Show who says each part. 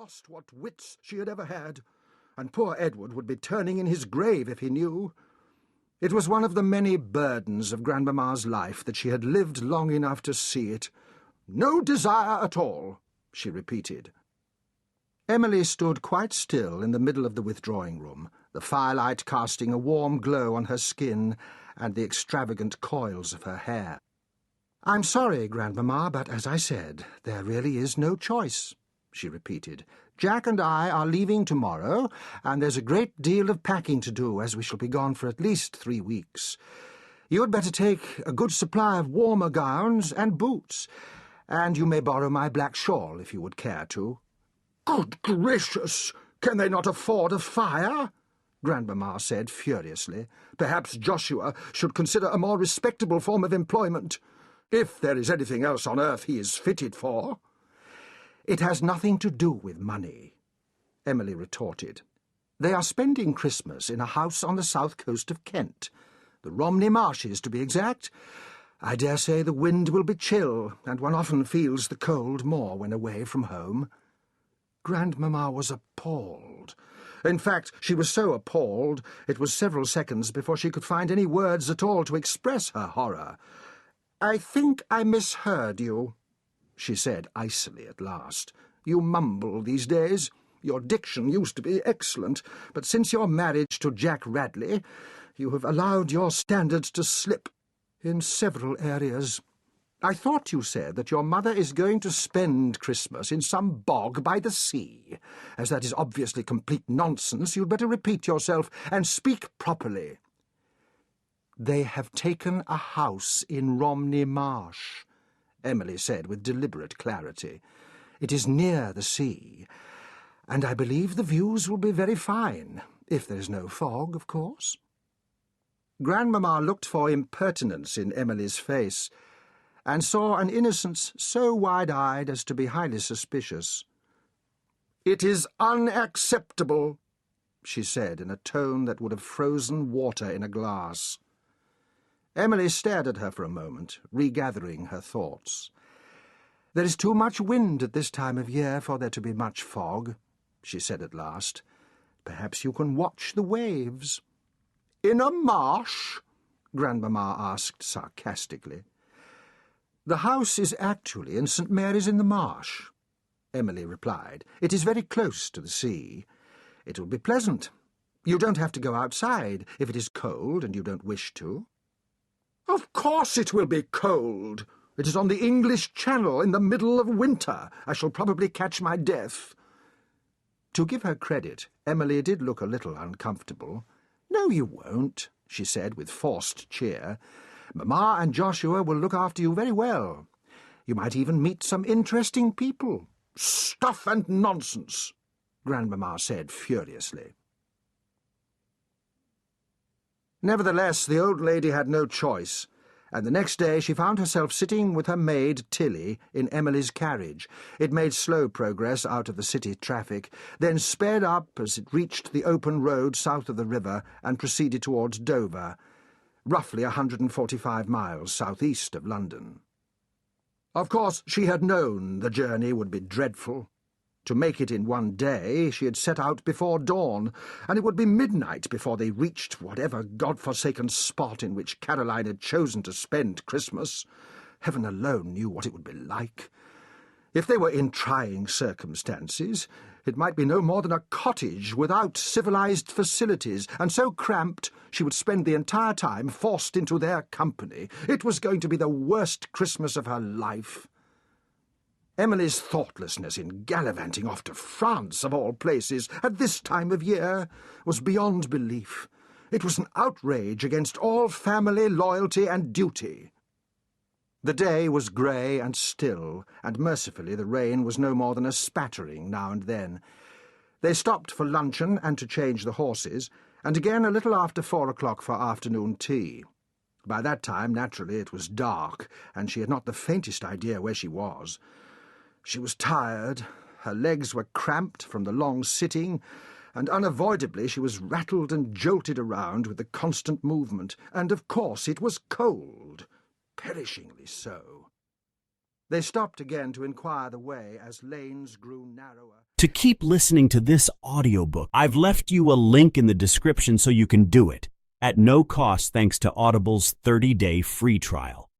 Speaker 1: lost what wits she had ever had, and poor Edward would be turning in his grave if he knew. It was one of the many burdens of Grandmamma's life that she had lived long enough to see it. "No desire at all," she repeated. Emily stood quite still in the middle of the withdrawing-room, the firelight casting a warm glow on her skin and the extravagant coils of her hair. "I'm sorry, Grandmamma, but as I said, there really is no choice," she repeated. "Jack and I are leaving tomorrow, and there's a great deal of packing to do, as we shall be gone for at least 3 weeks. You had better take a good supply of warmer gowns and boots, and you may borrow my black shawl if you would care to." "Good gracious! Can they not afford a fire?" Grandmamma said furiously. "Perhaps Joshua should consider a more respectable form of employment, if there is anything else on earth he is fitted for." "It has nothing to do with money," Emily retorted. "They are spending Christmas in a house on the south coast of Kent, the Romney Marshes to be exact. I dare say the wind will be chill, and one often feels the cold more when away from home." Grandmamma was appalled. In fact, she was so appalled it was several seconds before she could find any words at all to express her horror. "I think I misheard you," she said icily at last. "You mumble these days. Your diction used to be excellent, but since your marriage to Jack Radley, you have allowed your standards to slip in several areas. I thought you said that your mother is going to spend Christmas in some bog by the sea. As that is obviously complete nonsense, you'd better repeat yourself and speak properly." "They have taken a house in Romney Marsh," Emily said with deliberate clarity. "It is near the sea, and I believe the views will be very fine, if there is no fog, of course." Grandmamma looked for impertinence in Emily's face, and saw an innocence so wide-eyed as to be highly suspicious. "It is unacceptable," she said in a tone that would have frozen water in a glass. Emily stared at her for a moment, regathering her thoughts. "There is too much wind at this time of year for there to be much fog," she said at last. "Perhaps you can watch the waves." "In a marsh?" Grandmamma asked sarcastically. "The house is actually in St. Mary's-in-the-Marsh," Emily replied. "It is very close to the sea. It will be pleasant. You don't have to go outside if it is cold and you don't wish to." "Of course it will be cold. It is on the English Channel in the middle of winter. I shall probably catch my death." To give her credit, Emily did look a little uncomfortable. "No, you won't," she said with forced cheer. "Mamma and Joshua will look after you very well. You might even meet some interesting people." "Stuff and nonsense," Grandmamma said furiously. Nevertheless, the old lady had no choice, and the next day she found herself sitting with her maid Tilly in Emily's carriage. It made slow progress out of the city traffic, then sped up as it reached the open road south of the river and proceeded towards Dover, roughly 145 miles southeast of London. Of course, she had known the journey would be dreadful. To make it in one day, she had set out before dawn, and it would be midnight before they reached whatever God-forsaken spot in which Caroline had chosen to spend Christmas. Heaven alone knew what it would be like. If they were in trying circumstances, it might be no more than a cottage without civilized facilities, and so cramped she would spend the entire time forced into their company. It was going to be the worst Christmas of her life. Emily's thoughtlessness in gallivanting off to France, of all places, at this time of year, was beyond belief. It was an outrage against all family loyalty and duty. The day was grey and still, and mercifully the rain was no more than a spattering now and then. They stopped for luncheon and to change the horses, and again a little after 4 o'clock for afternoon tea. By that time, naturally, it was dark, and she had not the faintest idea where she was. She was tired, her legs were cramped from the long sitting, and unavoidably she was rattled and jolted around with the constant movement, and of course it was cold, perishingly so. They stopped again to inquire the way as lanes grew narrower.
Speaker 2: To keep listening to this audiobook, I've left you a link in the description so you can do it, at no cost thanks to Audible's 30-day free trial.